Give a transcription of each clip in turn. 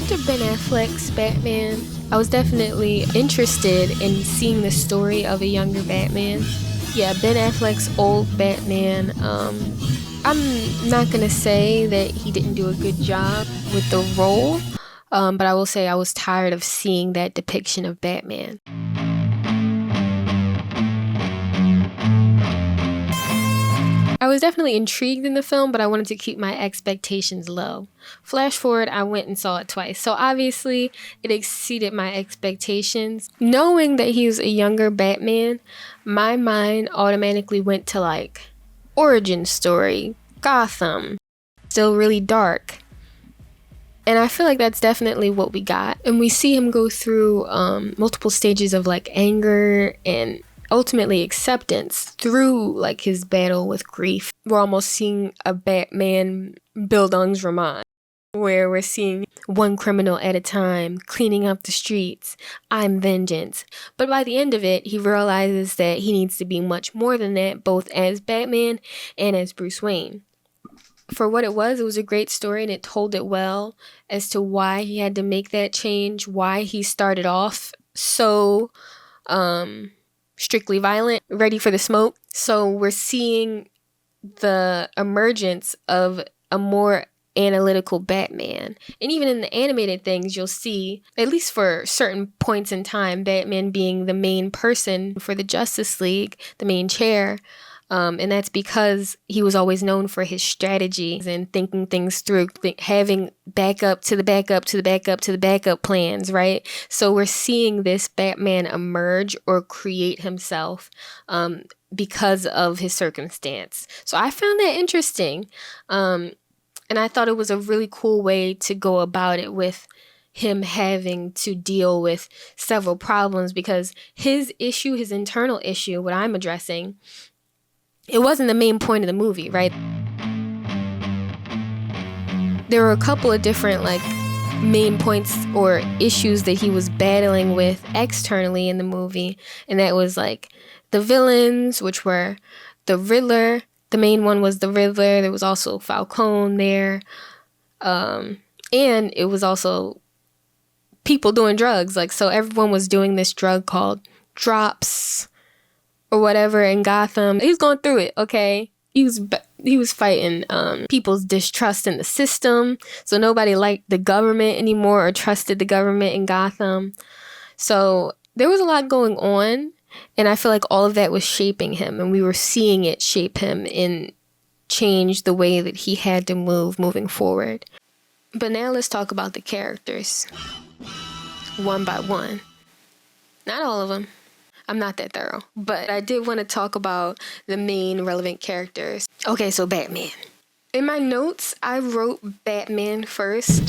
After Ben Affleck's Batman, I was definitely interested in seeing the story of a younger Batman. Yeah, Ben Affleck's old Batman, I'm not gonna say that he didn't do a good job with the role, but I will say I was tired of seeing that depiction of Batman. I was definitely intrigued in the film, but I wanted to keep my expectations low. Flash forward, I went and saw it twice. So obviously, it exceeded my expectations. Knowing that he was a younger Batman, my mind automatically went to like origin story, Gotham, still really dark. And I feel like that's definitely what we got. And we see him go through multiple stages of like anger and ultimately acceptance through like his battle with grief. We're almost seeing a Batman Bildungsroman, where we're seeing one criminal at a time, cleaning up the streets, I'm vengeance. But by the end of it, he realizes that he needs to be much more than that, both as Batman and as Bruce Wayne. For what it was a great story, and it told it well as to why he had to make that change, why he started off so strictly violent, ready for the smoke. So we're seeing the emergence of a more analytical Batman. And even in the animated things, you'll see, at least for certain points in time, Batman being the main person for the Justice League, the main chair. And that's because he was always known for his strategies and thinking things through, having backup to the backup to the backup to the backup plans, right? So we're seeing this Batman emerge or create himself because of his circumstance. So I found that interesting. And I thought it was a really cool way to go about it, with him having to deal with several problems, because his issue, his internal issue, what I'm addressing, it wasn't the main point of the movie, right? There were a couple of different like main points or issues that he was battling with externally in the movie, and that was like the villains, which were the Riddler. The main one was the Riddler. There was also Falcone there, and it was also people doing drugs. Like, so everyone was doing this drug called drops or whatever in Gotham. He was going through it, okay? He was fighting people's distrust in the system. So nobody liked the government anymore or trusted the government in Gotham. So there was a lot going on, and I feel like all of that was shaping him, and we were seeing it shape him and change the way that he had to moving forward. But now let's talk about the characters, one by one. Not all of them. I'm not that thorough, but I did want to talk about the main relevant characters. Okay, so Batman. In my notes, I wrote Batman first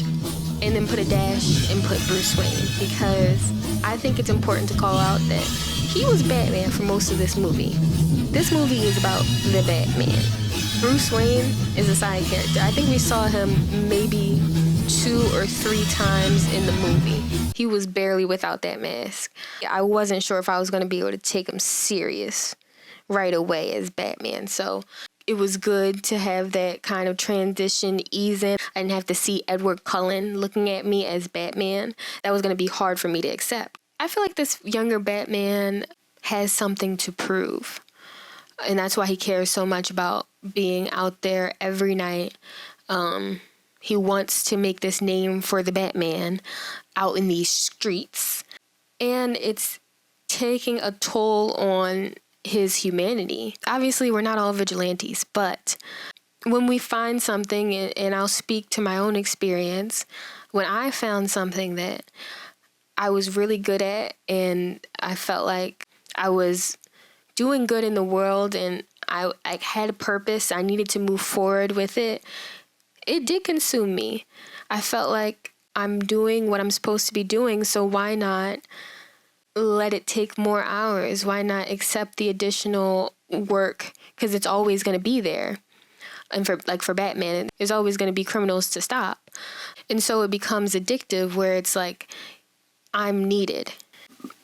and then put a dash and put Bruce Wayne, because I think it's important to call out that he was Batman for most of this movie. This movie is about the Batman. Bruce Wayne is a side character. I think we saw him maybe 2 or 3 times in the movie. He was barely without that mask. I wasn't sure if I was going to be able to take him serious right away as Batman. So it was good to have that kind of transition ease in. I didn't have to see Edward Cullen looking at me as Batman. That was going to be hard for me to accept. I feel like this younger Batman has something to prove. And that's why he cares so much about being out there every night. He wants to make this name for the Batman out in these streets. And it's taking a toll on his humanity. Obviously, we're not all vigilantes, but when we find something, and I'll speak to my own experience, when I found something that I was really good at and I felt like I was doing good in the world and I had a purpose, I needed to move forward with it, it did consume me. I felt like I'm doing what I'm supposed to be doing, so why not let it take more hours? Why not accept the additional work? Because it's always going to be there. And for Batman, there's always going to be criminals to stop. And so it becomes addictive, where it's like, I'm needed.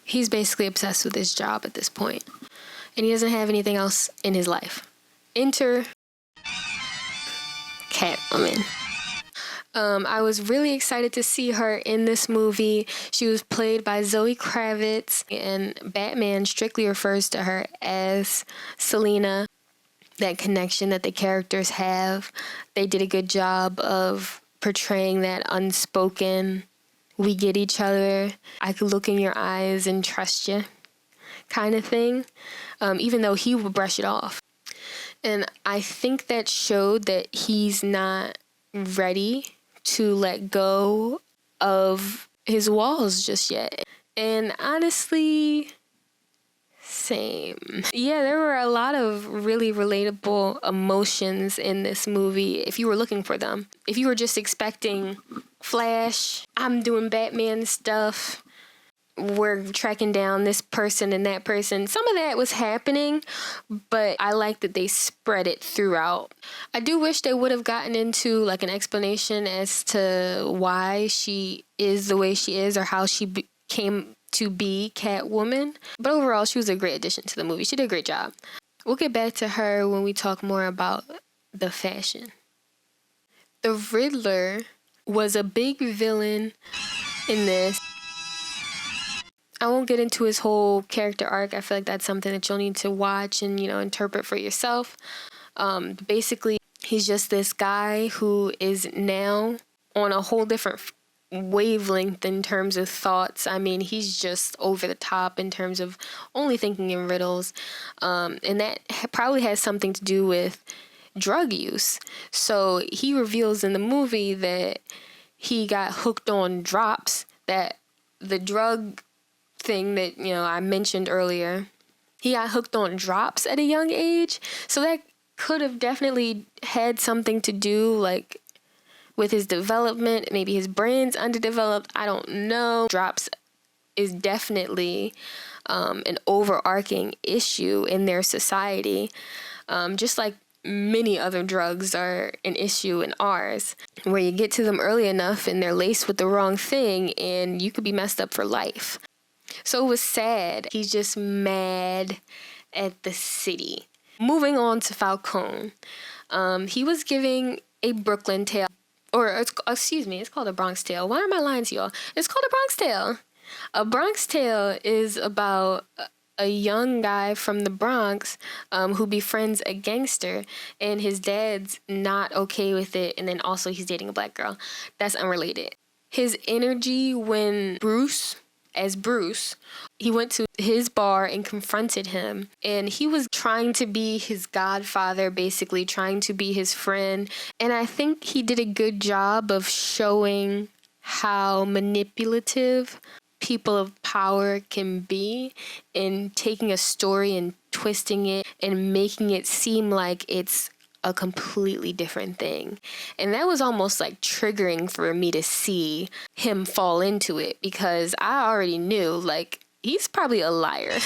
He's basically obsessed with his job at this point. And he doesn't have anything else in his life. Enter Catwoman. I was really excited to see her in this movie. She was played by Zoe Kravitz, and Batman strictly refers to her as Selina. That connection that the characters have, they did a good job of portraying that unspoken, we get each other, I could look in your eyes and trust you kind of thing, even though he would brush it off. And I think that showed that he's not ready to let go of his walls just yet. And honestly, same. Yeah, there were a lot of really relatable emotions in this movie if you were looking for them. If you were just expecting Flash, I'm doing Batman stuff, we're tracking down this person and that person. Some of that was happening, but I like that they spread it throughout. I do wish they would have gotten into like an explanation as to why she is the way she is or how she came to be Catwoman. But overall, she was a great addition to the movie. She did a great job. We'll get back to her when we talk more about the fashion. The Riddler was a big villain in this. I won't get into his whole character arc. I feel like that's something that you'll need to watch and, interpret for yourself. Basically, he's just this guy who is now on a whole different wavelength in terms of thoughts. I mean, he's just over the top in terms of only thinking in riddles. And that probably has something to do with drug use. So he reveals in the movie that he got hooked on drops, that the drug thing that, I mentioned earlier, he got hooked on drops at a young age. So that could have definitely had something to do, like, with his development. Maybe his brain's underdeveloped. I don't know. Drops is definitely an overarching issue in their society, just like many other drugs are an issue in ours, where you get to them early enough and they're laced with the wrong thing and you could be messed up for life. So it was sad. He's just mad at the city. Moving on to Falcone. He was giving a Brooklyn tale. It's called a Bronx Tale. Why am I lying to y'all? It's called a Bronx Tale. A Bronx Tale is about a young guy from the Bronx who befriends a gangster, and his dad's not okay with it, and then also he's dating a black girl. That's unrelated. His energy when Bruce, he went to his bar and confronted him, and he was trying to be his godfather, basically trying to be his friend. And I think he did a good job of showing how manipulative people of power can be in taking a story and twisting it and making it seem like it's a completely different thing. And that was almost like triggering for me to see him fall into it, because I already knew, like, he's probably a liar.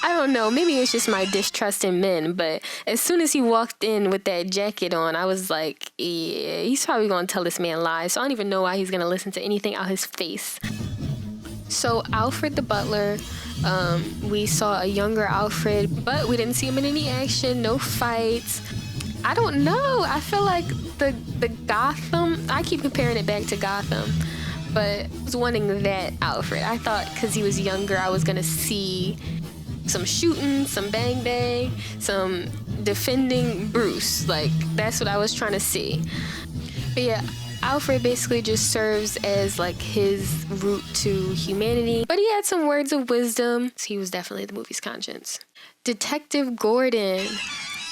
I don't know, maybe it's just my distrust in men, but as soon as he walked in with that jacket on, I was like, yeah, he's probably gonna tell this man lies. So I don't even know why he's gonna listen to anything out his face. So Alfred the butler, we saw a younger Alfred, but we didn't see him in any action, no fights. I don't know. I feel like the Gotham, I keep comparing it back to Gotham, but I was wanting that Alfred. I thought because he was younger, I was going to see some shooting, some bang bang, some defending Bruce. Like, that's what I was trying to see. But yeah, Alfred basically just serves as like his route to humanity, but he had some words of wisdom. He was definitely the movie's conscience. Detective Gordon.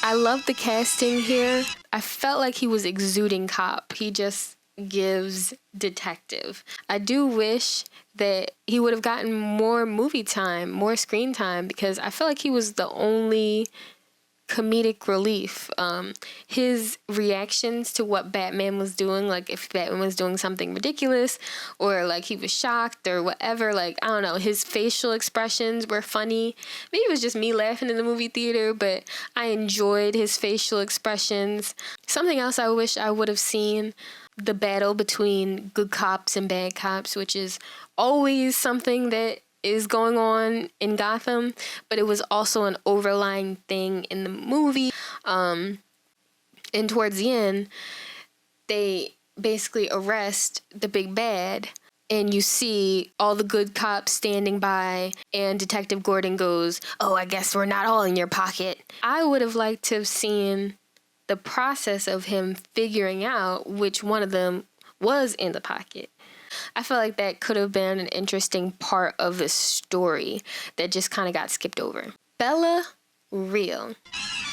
I love the casting here. I felt like he was exuding cop. He just gives detective. I do wish that he would have gotten more movie time, more screen time, because I feel like he was the only comedic relief. His reactions to what Batman was doing, like if Batman was doing something ridiculous or like he was shocked or whatever, like, I don't know, his facial expressions were funny. Maybe it was just me laughing in the movie theater, but I enjoyed his facial expressions. Something else I wish I would have seen, the battle between good cops and bad cops, which is always something that is going on in Gotham, but it was also an overlying thing in the movie. And towards the end, they basically arrest the big bad, and you see all the good cops standing by, and Detective Gordon goes, "Oh, I guess we're not all in your pocket." I would have liked to have seen the process of him figuring out which one of them was in the pocket. I feel like that could have been an interesting part of the story that just kind of got skipped over. Bella Real.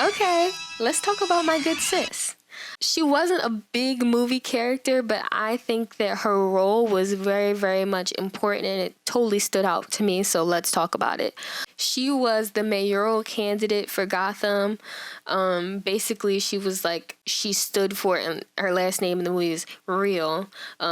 Okay, let's talk about my good sis. She wasn't a big movie character, but I think that her role was very, very much important, and it totally stood out to me, so let's talk about it. She was the mayoral candidate for Gotham. Basically, she stood for, and her last name in the movie is Real.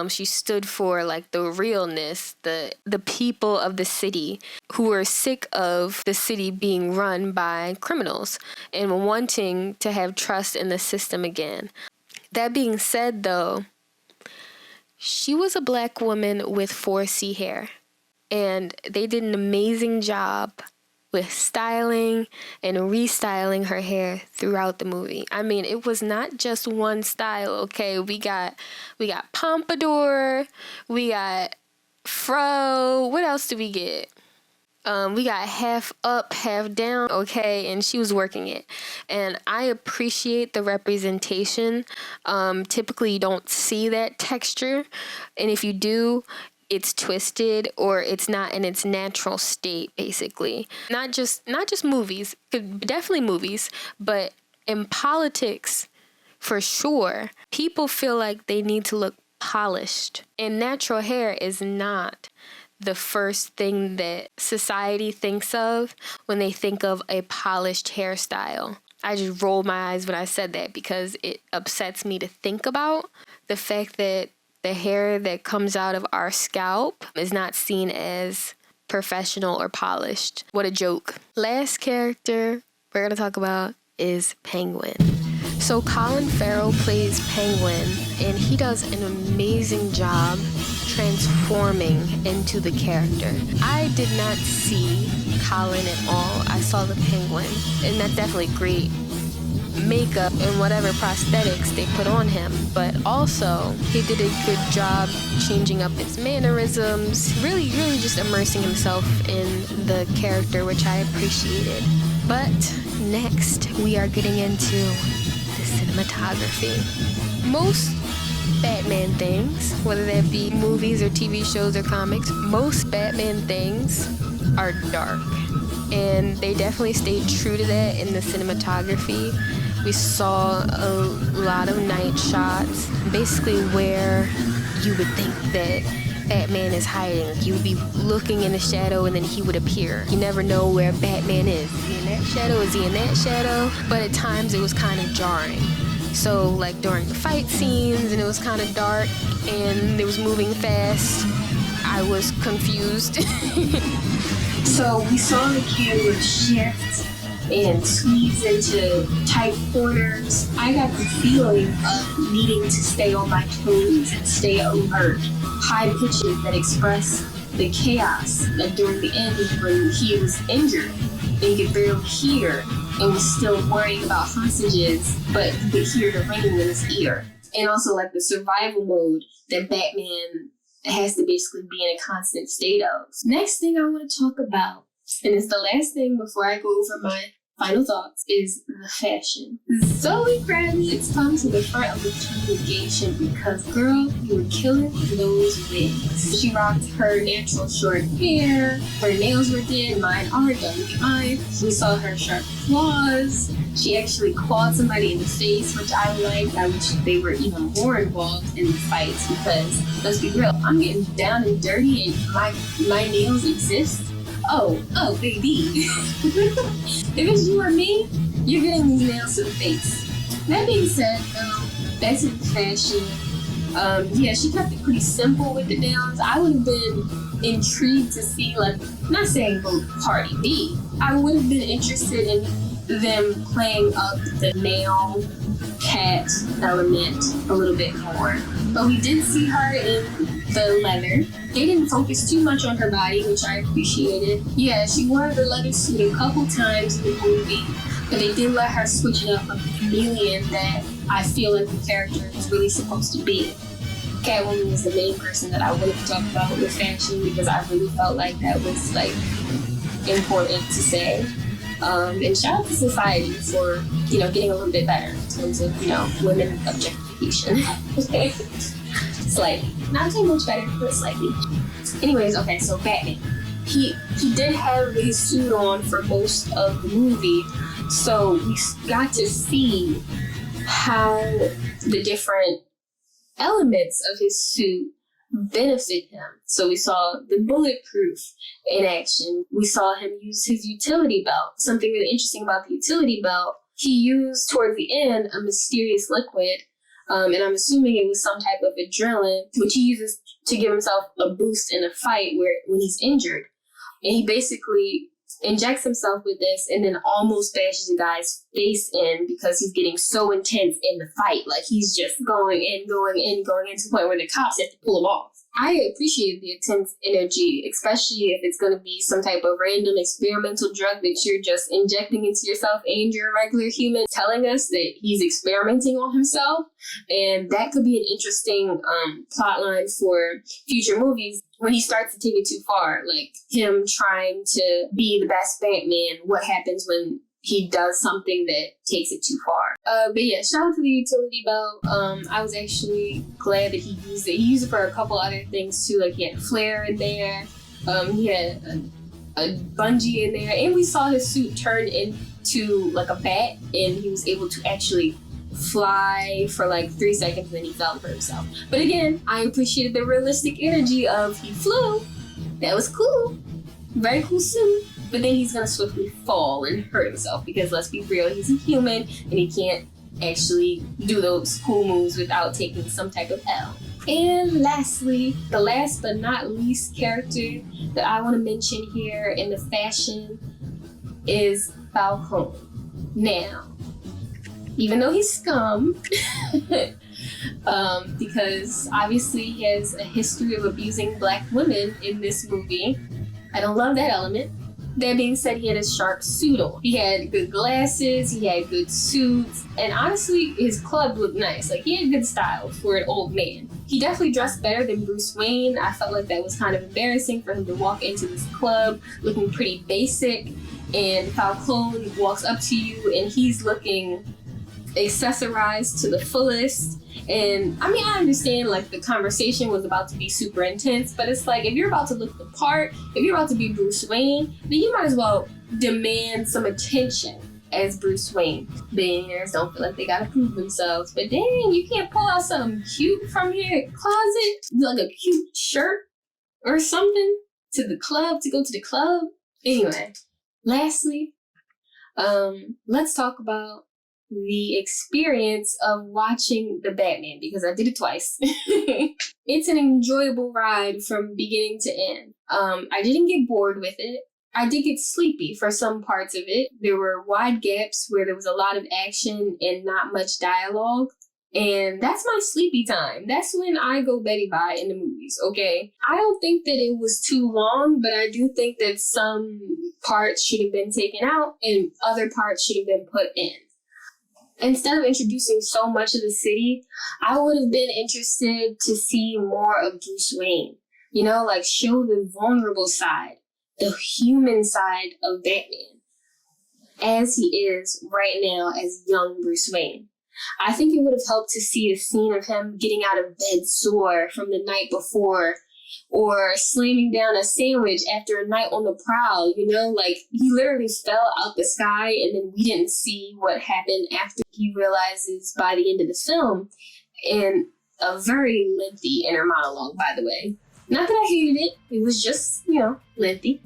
She stood for like the realness, the people of the city who were sick of the city being run by criminals and wanting to have trust in the system again. That being said, though, she was a black woman with 4C hair, and they did an amazing job with styling and restyling her hair throughout the movie. I mean, it was not just one style, okay? We got pompadour, we got fro, what else do we get? We got half up, half down, okay, and she was working it. And I appreciate the representation. Typically, you don't see that texture, and if you do, it's twisted or it's not in its natural state, basically. Not just movies, definitely movies, but in politics, for sure, people feel like they need to look polished, and natural hair is not the first thing that society thinks of when they think of a polished hairstyle. I just rolled my eyes when I said that because it upsets me to think about the fact that the hair that comes out of our scalp is not seen as professional or polished. What a joke. Last character we're going to talk about is Penguin. So Colin Farell plays Penguin, and he does an amazing job transforming into the character. I did not see Colin at all. I saw the Penguin, and that's definitely great makeup and whatever prosthetics they put on him, but also he did a good job changing up his mannerisms, really just immersing himself in the character, which I appreciated. But next we are getting into the cinematography. Most Batman things, whether that be movies or TV shows or comics, most Batman things are dark, and they definitely stayed true to that in the cinematography. We saw a lot of night shots, basically where you would think that Batman is hiding. Like, you would be looking in the shadow and then he would appear. You never know where Batman is. Is he in that shadow? Is he in that shadow? But at times it was kind of jarring. So like during the fight scenes and it was kind of dark and it was moving fast, I was confused. So we saw the camera shift and squeeze into tight corners. I got the feeling of needing to stay on my toes and stay alert. High pitches that express the chaos, like during the end when he was injured and he could barely hear and was still worrying about hostages, but you could hear the ringing in his ear. And also like the survival mode that Batman has to basically be in a constant state of. Next thing I want to talk about, and it's the last thing before I go over my final thoughts, is the fashion. Zoe Kravitz comes to the front of the congregation because, girl, you were killing those wigs. She rocked her natural short hair, her nails were did, mine are, don't look at mine. We saw her sharp claws. She actually clawed somebody in the face, which I liked. I wish they were even more involved in the fights because, let's be real, I'm getting down and dirty and my nails exist. Oh, baby. If it's you or me, you're getting these nails to the face. That being said, though, back to the fashion. Yeah, she kept it pretty simple with the nails. I would have been intrigued to see, like, not saying vote Cardi B. I would have been interested in them playing up the nail cat element a little bit more. But we did see her in the leather. They didn't focus too much on her body, which I appreciated. Yeah, she wore the leather suit a couple times in the movie, but they did let her switch it up like a chameleon that I feel like the character is really supposed to be. Catwoman was the main person that I wanted to talk about with fashion because I really felt like that was like important to say. And shout out to society for, getting a little bit better in terms of, women objectification. Slightly. Not too much better, but slightly. Anyways, okay, so Batman. He did have his suit on for most of the movie, so we got to see how the different elements of his suit benefit him. So we saw the bulletproof in action. We saw him use his utility belt. Something really interesting about the utility belt, he used towards the end a mysterious liquid, and I'm assuming it was some type of adrenaline, which he uses to give himself a boost in a fight when he's injured. And he basically injects himself with this and then almost bashes the guy's face in because he's getting so intense in the fight. Like, he's just going in to the point where the cops have to pull him off. I appreciate the intense energy, especially if it's going to be some type of random experimental drug that you're just injecting into yourself and you're a regular human, telling us that he's experimenting on himself. And that could be an interesting plot line for future movies when he starts to take it too far, like him trying to be the best Batman. What happens when he does something that takes it too far? But yeah, shout out to the utility belt. I was actually glad that he used it. He used it for a couple other things too, like he had a flare in there. He had a bungee in there, and we saw his suit turn into like a bat, and he was able to actually fly for like 3 seconds, and then he fell for himself. But again, I appreciated the realistic energy of he flew. That was cool. Very cool suit. But then he's gonna swiftly fall and hurt himself because, let's be real, he's a human and he can't actually do those cool moves without taking some type of L. And lastly, the last but not least character that I want to mention here in the fashion is Falcone. Now, even though he's scum, because obviously he has a history of abusing Black women in this movie, I don't love that element. That being said, he had a sharp suit on. He had good glasses, he had good suits, and honestly, his club looked nice. Like, he had good style for an old man. He definitely dressed better than Bruce Wayne. I felt like that was kind of embarrassing for him to walk into this club looking pretty basic, and Falcone walks up to you and he's looking accessorized to the fullest. And I mean, I understand like the conversation was about to be super intense, but it's like, if you're about to look the part, if you're about to be Bruce Wayne, then you might as well demand some attention as Bruce Wayne. Billionaires don't feel like they gotta prove themselves, but dang, you can't pull out something cute from your closet, like a cute shirt or something to go to the club. Anyway, lastly, let's talk about the experience of watching the Batman, because I did it twice. It's an enjoyable ride from beginning to end. I didn't get bored with it. I did get sleepy for some parts of it. There were wide gaps where there was a lot of action and not much dialogue. And that's my sleepy time. That's when I go Betty Bye in the movies, okay? I don't think that it was too long, but I do think that some parts should have been taken out and other parts should have been put in. Instead of introducing so much of the city, I would have been interested to see more of Bruce Wayne. You know, like show the vulnerable side, the human side of Batman, as he is right now as young Bruce Wayne. I think it would have helped to see a scene of him getting out of bed sore from the night before, or slamming down a sandwich after a night on the prowl, you know? Like, he literally fell out the sky, and then we didn't see what happened after he realizes by the end of the film, in a very lengthy inner monologue, by the way. Not that I hated it, it was just, lengthy.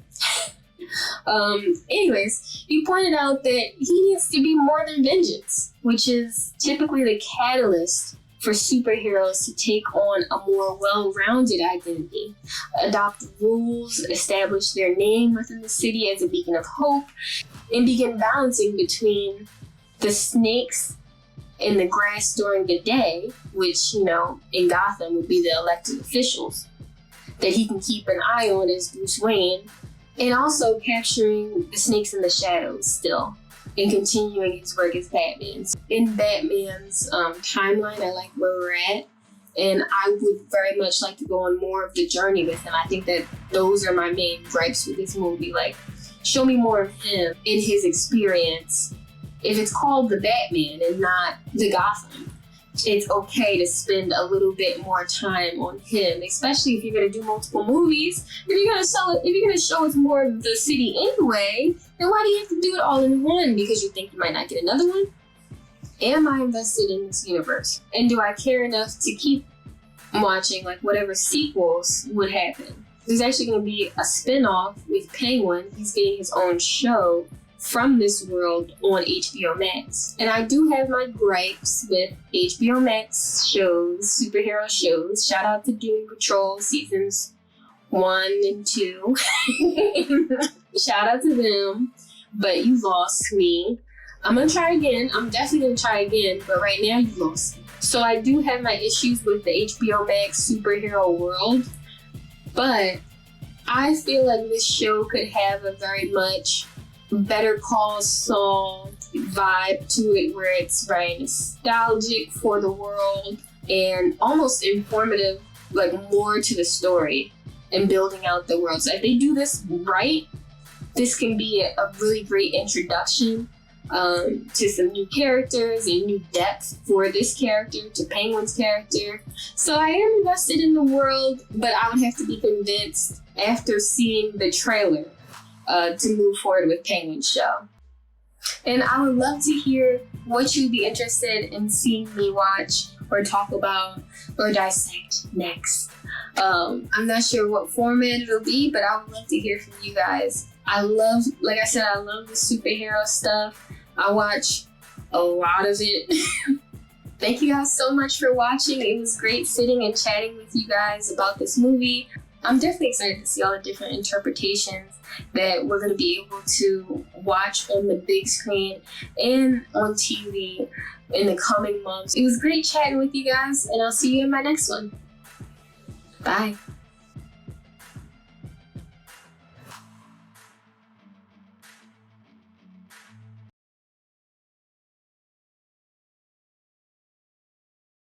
Anyways, he pointed out that he needs to be more than vengeance, which is typically the catalyst for superheroes to take on a more well-rounded identity, adopt rules, establish their name within the city as a beacon of hope, and begin balancing between the snakes in the grass during the day, which, in Gotham would be the elected officials, that he can keep an eye on as Bruce Wayne, and also capturing the snakes in the shadows still, and continuing his work as Batman. In Batman's timeline, I like where we're at, And I would very much like to go on more of the journey with him. I think that those are my main gripes with this movie. Like, show me more of him in his experience. If it's called The Batman and not The Gotham, it's okay to spend a little bit more time on him, especially if you're going to do multiple movies. If you're going to show us more of the city anyway, then why do you have to do it all in one? Because you think you might not get another one? Am I invested in this universe? And do I care enough to keep watching like whatever sequels would happen? There's actually going to be a spin-off with Penguin. He's getting his own show from this world on HBO Max. And I do have my gripes with HBO Max shows, superhero shows. Shout out to Doom Patrol seasons 1 and 2. Shout out to them. But you lost me. I'm gonna try again. I'm definitely gonna try again, but right now you lost me. So I do have my issues with the HBO Max superhero world, but I feel like this show could have a very much Better Call Saul vibe to it, where it's very nostalgic for the world and almost informative, like more to the story and building out the world. So if they do this right, this can be a really great introduction to some new characters and new depth for this character, to Penguin's character. So I am invested in the world, but I would have to be convinced after seeing the trailer to move forward with Penguin's show. And I would love to hear what you'd be interested in seeing me watch or talk about or dissect next. I'm not sure what format it'll be, but I would love to hear from you guys. Like I said, I love the superhero stuff. I watch a lot of it. Thank you guys so much for watching. It was great sitting and chatting with you guys about this movie. I'm definitely excited to see all the different interpretations that we're going to be able to watch on the big screen and on TV in the coming months. It was great chatting with you guys, and I'll see you in my next one. Bye.